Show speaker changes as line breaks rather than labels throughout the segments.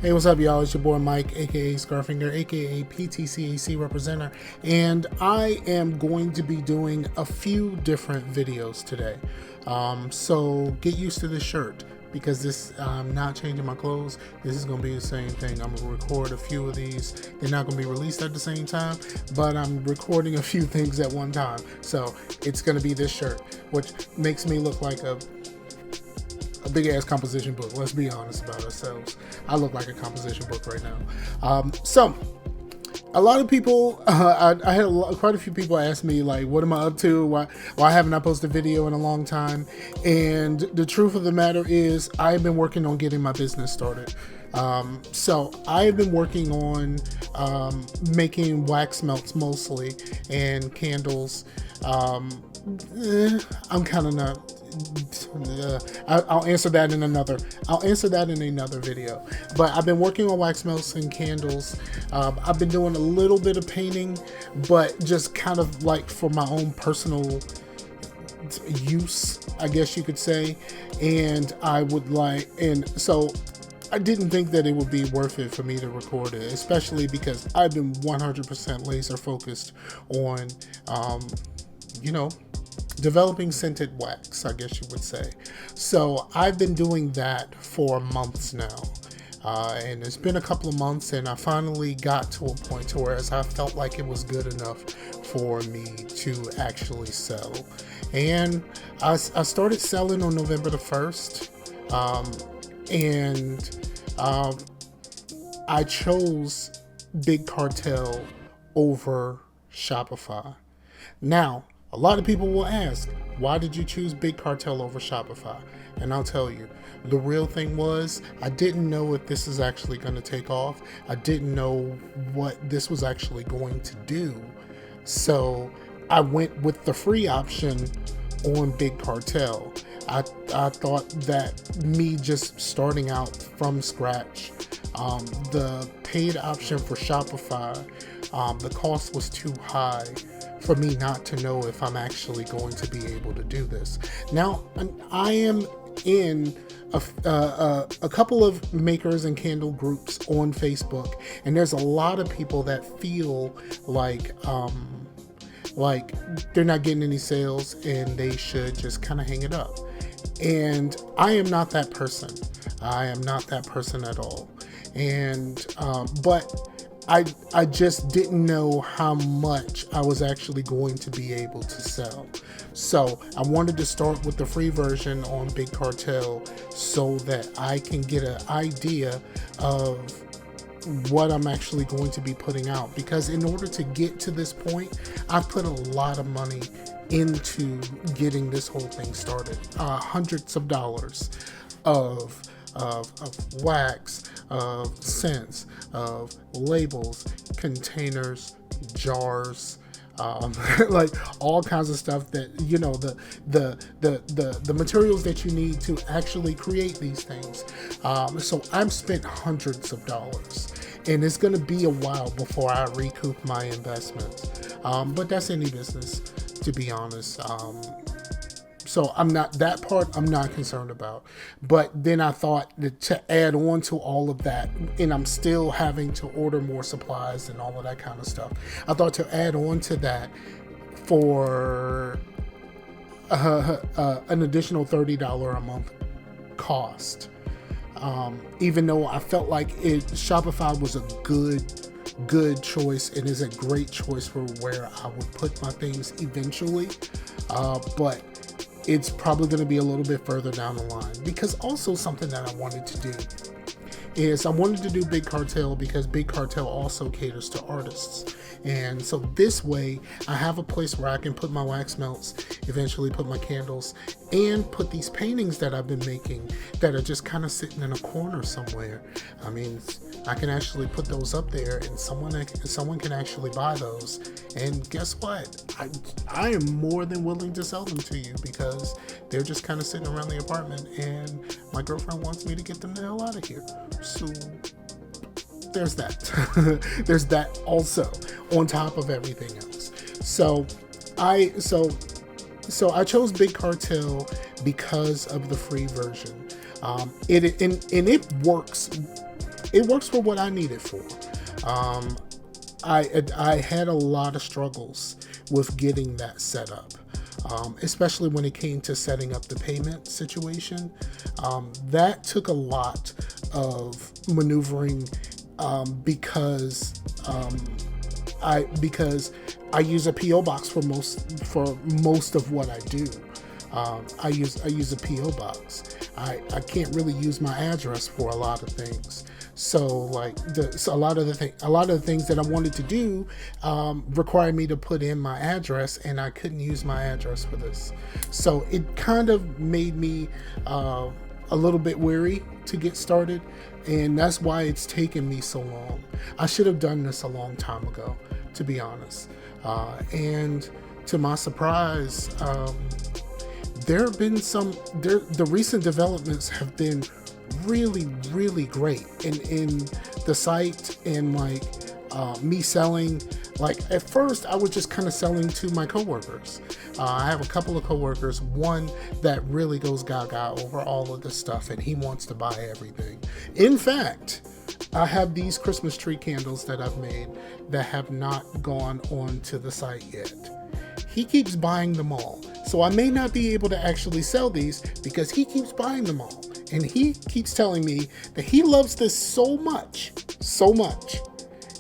Hey, what's up, y'all? It's your boy Mike, aka Scarfinger, aka PTCAC representative, and I am going to be doing a few different videos today. So get used to this shirt because I'm not changing my clothes. This is going to be the same thing. I'm going to record a few of these. They're not going to be released at the same time, but I'm recording a few things at one time. So it's going to be this shirt, which makes me look like a big ass composition book. Let's be honest about ourselves. I look like a composition book right now. So a lot of people, I had quite a few people ask me, like, what am I up to? Why haven't I posted a video in a long time? And the truth of the matter is I've been working on getting my business started. So I've been working on making wax melts mostly and candles. I'm kind of not. I'll answer that in another. Video. But I've been working on wax melts and candles. I've been doing a little bit of painting, but just kind of like for my own personal use, I guess you could say. And so I didn't think that it would be worth it for me to record it, especially because I've been 100% laser focused on, developing scented wax, I guess you would say. So I've been doing that for months now. And it's been a couple of months, and I finally got to a point to where I felt like it was good enough for me to actually sell. And I started selling on November the 1st. I chose Big Cartel over Shopify. Now, a lot of people will ask, why did you choose Big Cartel over Shopify? And I'll tell you, the real thing was, I didn't know if this is actually going to take off. I didn't know what this was actually going to do. So I went with the free option on Big Cartel. I thought that me just starting out from scratch, the paid option for Shopify, the cost was too high for me not to know if I'm actually going to be able to do this. Now, I am in a couple of makers and candle groups on Facebook, and there's a lot of people that feel like they're not getting any sales and they should just kind of hang it up. And I am not that person. I am not that person at all. And but I just didn't know how much I was actually going to be able to sell. So I wanted to start with the free version on Big Cartel so that I can get an idea of what I'm actually going to be putting out. Because in order to get to this point, I've put a lot of money into getting this whole thing started. Hundreds of dollars of wax, of scents, of labels, containers, jars, like all kinds of stuff that, the materials that you need to actually create these things. So I've spent hundreds of dollars, and it's going to be a while before I recoup my investments. But that's any business, to be honest. So I'm not concerned about. But then I thought that to add on to all of that, and I'm still having to order more supplies and all of that kind of stuff, I thought to add on to that for an additional $30 a month cost. Even though I felt like Shopify was a good choice and is a great choice for where I would put my things eventually. But it's probably going to be a little bit further down the line, because also something that I wanted to do is I wanted to do Big Cartel because Big Cartel also caters to artists. And so this way I have a place where I can put my wax melts, eventually put my candles, and put these paintings that I've been making that are just kind of sitting in a corner somewhere. I mean, I can actually put those up there and someone can actually buy those. And guess what? I am more than willing to sell them to you because they're just kind of sitting around the apartment and my girlfriend wants me to get them the hell out of here. So there's that. There's that also on top of everything else. So I chose Big Cartel because of the free version. It works it works for what I need it for. I had a lot of struggles with getting that set up, especially when it came to setting up the payment situation. That took a lot of maneuvering, because I use a PO box for most of what I do. I use a PO box. I can't really use my address for a lot of things. So like a lot of the things that I wanted to do required me to put in my address, and I couldn't use my address for this. So it kind of made me a little bit weary to get started, and that's why it's taken me so long. I should have done this a long time ago, to be honest. And to my surprise, there have been the recent developments have been really, really great in the site, and like me selling. Like at first I was just kind of selling to my coworkers. I have a couple of coworkers, one that really goes gaga over all of this stuff, and he wants to buy everything. In fact, I have these Christmas tree candles that I've made that have not gone onto the site yet. He keeps buying them all. So I may not be able to actually sell these because he keeps buying them all. And he keeps telling me that he loves this so much.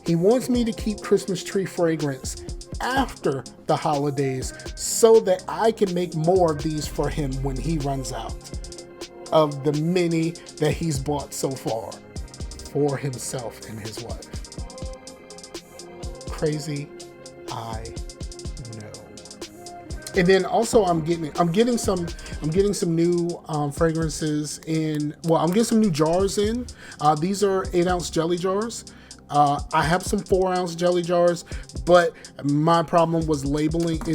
He wants me to keep Christmas tree fragrance after the holidays so that I can make more of these for him when he runs out of the many that he's bought so far for himself and his wife. Crazy, I know. And then also I'm getting some new fragrances in. Well, I'm getting some new jars in. These are 8-ounce jelly jars. I have some 4-ounce jelly jars, but my problem was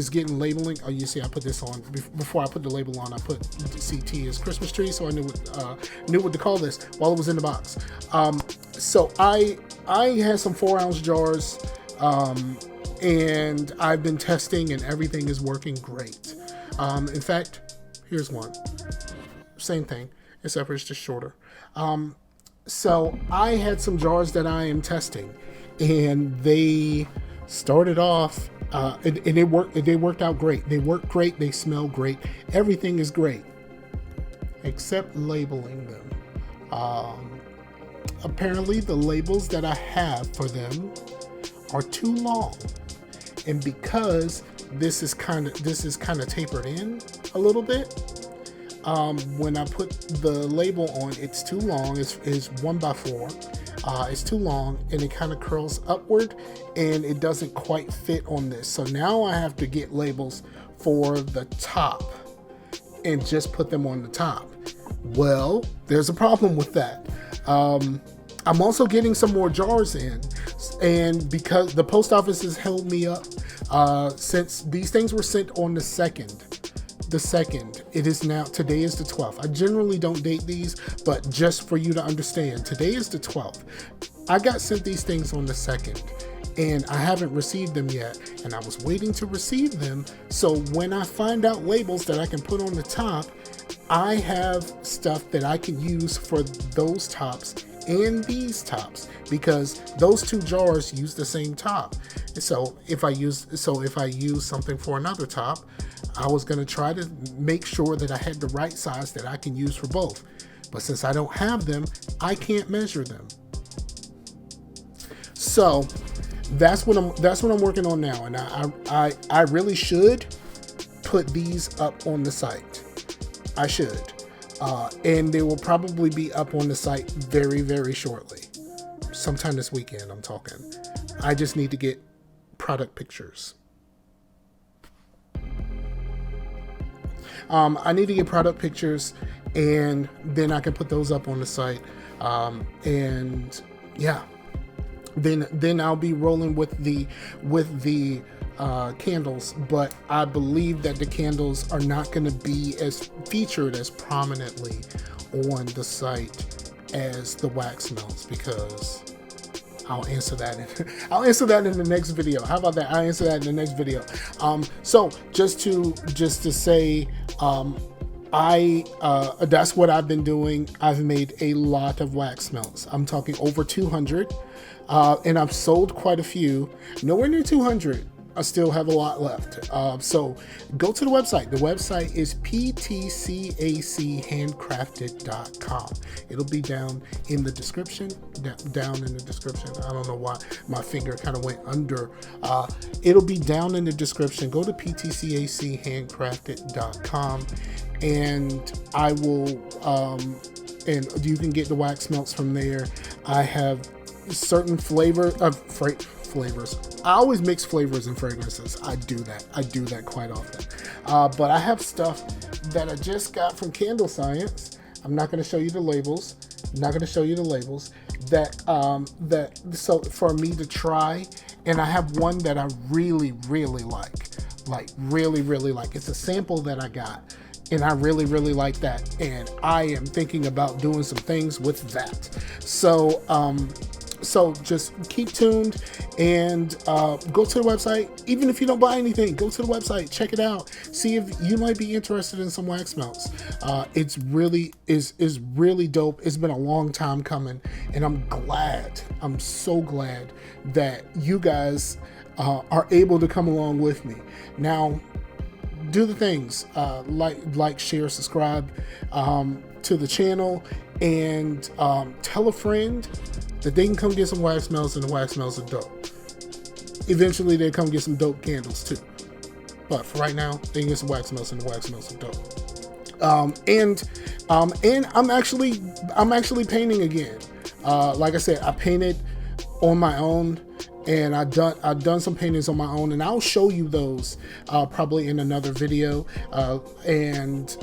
getting labeling. Oh, you see, I put this on before I put the label on. I put CT as Christmas tree, so I knew what to call this while it was in the box. So I had some 4-ounce jars, and I've been testing, and everything is working great. In fact, here's one. Same thing, except for it's just shorter. So I had some jars that I am testing, and they started off, and they worked out great. They work great. They smell great. Everything is great, except labeling them. Apparently, the labels that I have for them are too long, and because this is kind of tapered in a little bit. When I put the label on, it's too long. It's 1x4. It's too long, and it kind of curls upward, and it doesn't quite fit on this. So now I have to get labels for the top and just put them on the top. Well, there's a problem with that. I'm also getting some more jars in, and because the post office has held me up since these things were sent on the 2nd. It is now, today is the 12th. I generally don't date these, but just for you to understand, today is the 12th. I got sent these things on the 2nd, and I haven't received them yet, and I was waiting to receive them. So when I find out labels that I can put on the top, I have stuff that I can use for those tops and these tops, because those two jars use the same top. So if I use something for another top, I was going to try to make sure that I had the right size that I can use for both. But since I don't have them, I can't measure them. So that's what I'm working on now, and I really should put these up on the site. I should. And they will probably be up on the site very, very shortly. Sometime this weekend, I'm talking. I just need to get product pictures. I need to get product pictures, and then I can put those up on the site. And yeah, then I'll be rolling with the candles, but I believe that the candles are not going to be as featured as prominently on the site as the wax melts, because I'll answer that in the next video. How about that? I'll answer that in the next video. So just to say, that's what I've been doing. I've made a lot of wax melts. I'm talking over 200, and I've sold quite a few. Nowhere near 200. I still have a lot left. So go to the website. The website is ptcachandcrafted.com. It'll be down in the description. Down in the description. I don't know why my finger kind of went under. It'll be down in the description. Go to ptcachandcrafted.com, and I will. And you can get the wax melts from there. I have certain flavors. I always mix flavors and fragrances. I do that quite often. But I have stuff that I just got from Candle Science. I'm not going to show you the labels. So for me to try, and I have one that I really like really like. It's a sample that I got, and I really like that, and I am thinking about doing some things with that. So just keep tuned, and go to the website. Even if you don't buy anything, go to the website, check it out, see if you might be interested in some wax melts. It's really dope. It's been a long time coming, and I'm so glad that you guys are able to come along with me. Now, do the things, like, share, subscribe to the channel, and tell a friend that they can come get some wax melts, and the wax melts are dope. Eventually, they'll come get some dope candles too. But for right now, they can get some wax melts, and the wax melts are dope. And I'm actually painting again. Like I said, I painted on my own, and I've done some paintings on my own, and I'll show you those probably in another video. And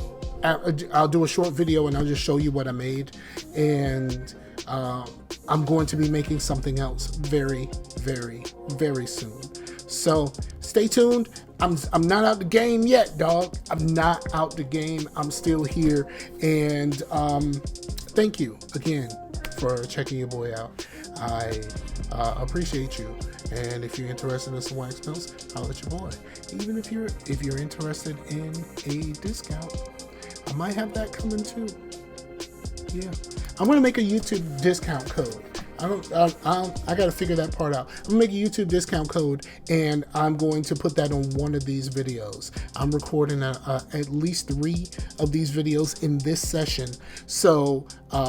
I'll do a short video, and I'll just show you what I made. And I'm going to be making something else very soon. So stay tuned. I'm not out the game yet, dog. I'm not out the game. I'm still here. And thank you again for checking your boy out. I appreciate you. And if you're interested in some wax melts, holler at your boy. Even if you're interested in a discount, I might have that coming too. Yeah, I'm gonna make a YouTube discount code. I gotta figure that part out. I'm gonna make a YouTube discount code, and I'm going to put that on one of these videos. I'm recording at least 3 of these videos in this session. So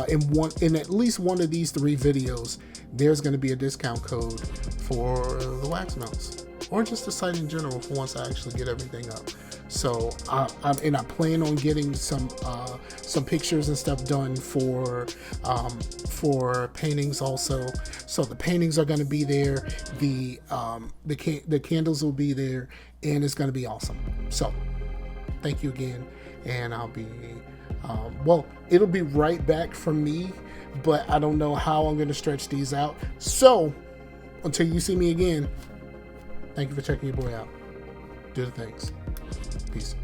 in at least one of these 3 videos, there's gonna be a discount code for the wax melts, or just the site in general for once I actually get everything up. So I plan on getting some pictures and stuff done for paintings also. So the paintings are going to be there, the candles will be there, and it's going to be awesome. So thank you again, and I'll be it'll be right back from me, but I don't know how I'm going to stretch these out. So until you see me again, thank you for checking your boy out. Do the things. Peace.